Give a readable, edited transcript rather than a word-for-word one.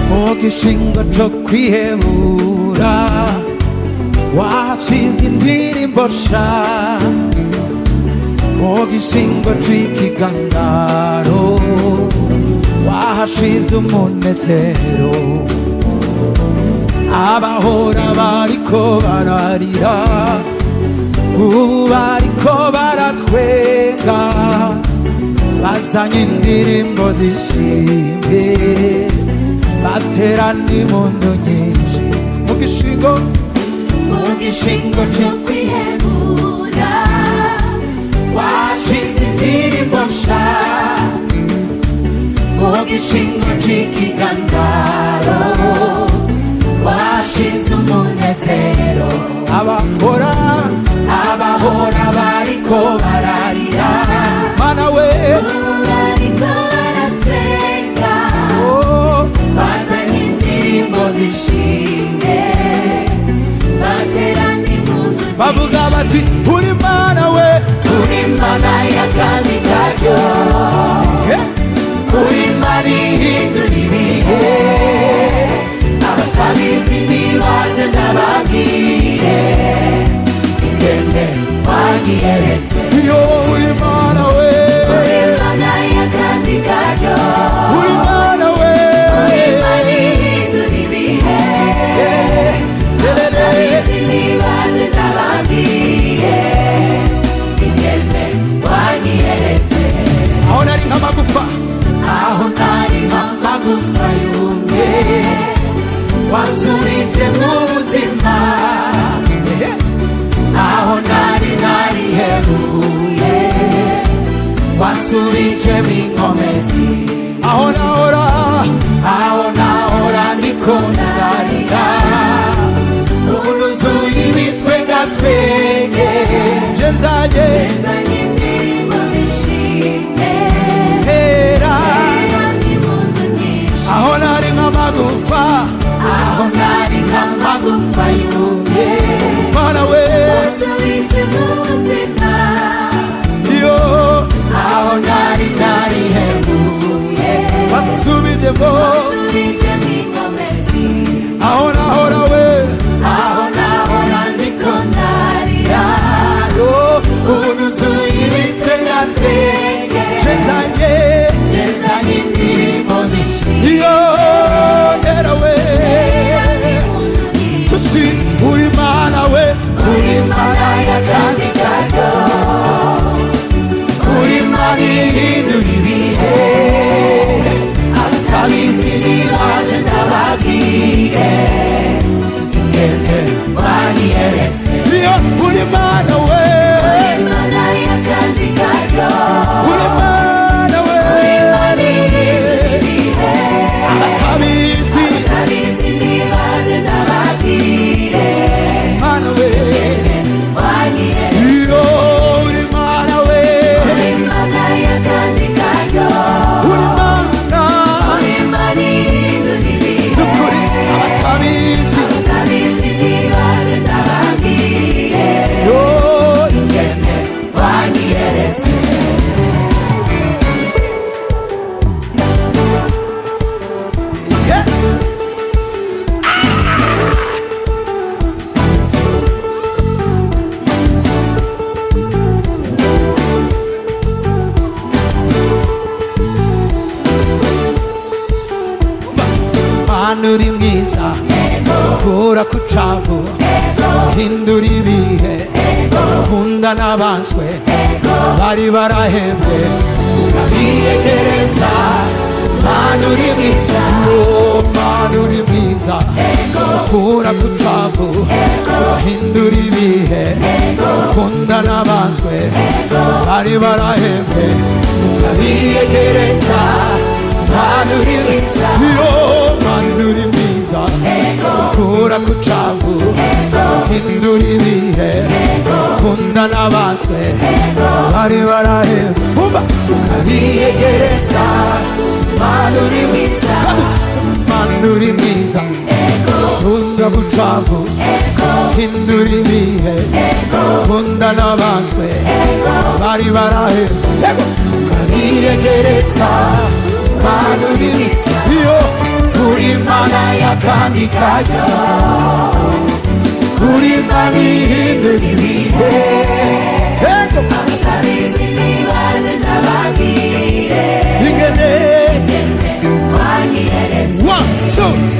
Mugishingo cyo kwihebura washize indirimbo sha mugishingo c'ikigandaro wahashize umunezero abahora bariko bararira ubu bariko baratwenga bazanye indirimbo zishimye baterana impundu nyinshi mugishingo cyo kwihebura washize indirimbo sha mugishingo c'ikigandaro washize umunezero abahora bariko bararira mana we bariko baratwenga bazanye indirimbo zishimye baterana impundu bavuga bati uri mana we uri mana y'akandi karyo uri mana ihindura ibihe abatabizi nibaze ndababwire ingene wanyiyeretse yo uri mana we uri mana y'akandi karyo uri mana we uri mana ihindura ibihe abatabizi nibaze ndababwire ingene wanyiyeretse aho nari nk'amagufa yumye wasubije mu buzima aho nari heruye wasubije mu inkomezi aho nahora ndiko ndarira unuzuye ibitwe ngatwenge nzanye indirimbo zishimye aho nari nk'amagufa yumye mana we wasubije mu buzima yo aho nari heruye wasubije mu inkomezi aho nahora ndiko ndarira ubu nuzuye ibitwe ngatwenge nzanye indirimbo zishimye we tusi uri mana we uri mana y'akandi karyo uri mana ihindura ibihe abatabizi nibaze ndababwire ingene wanyiyeretse iyo uri mana we uri mana y'akandi karyo uri mana we uri mana ihindura ibihe abatabizi nibaze ndababwire mana we wanyiyeretse iyo uri mana we uri mana y'akandi karyo uri mana ihindura ibihe abatabizi nibaze ndababwire ingene wanyiyeretse uri mwiza kura kucavu hindura ibihe kunda n'abanswe bari barahembwe urabiyegereza mana uri mwiza mana uri mwiza kura kucavu hindura ibihe kunda n'abanswe bari barahembwe urabiyegereza mana uri mwiza Manduri mwiza kura kucavu hindura ibihe kunda n'abaswe bari barahembwe urabiyegereza Manduri mwiza hindura mwiza nkunda bucafu hindura ibihe nkunda n'abaswe bari barahe ukabiregereza Mana uri mwiza iyo uri Mana y'akandi kajya uri Mana ihindura ibihe abatabizi nibaze ndababwire ingene wanyeretse 1, 2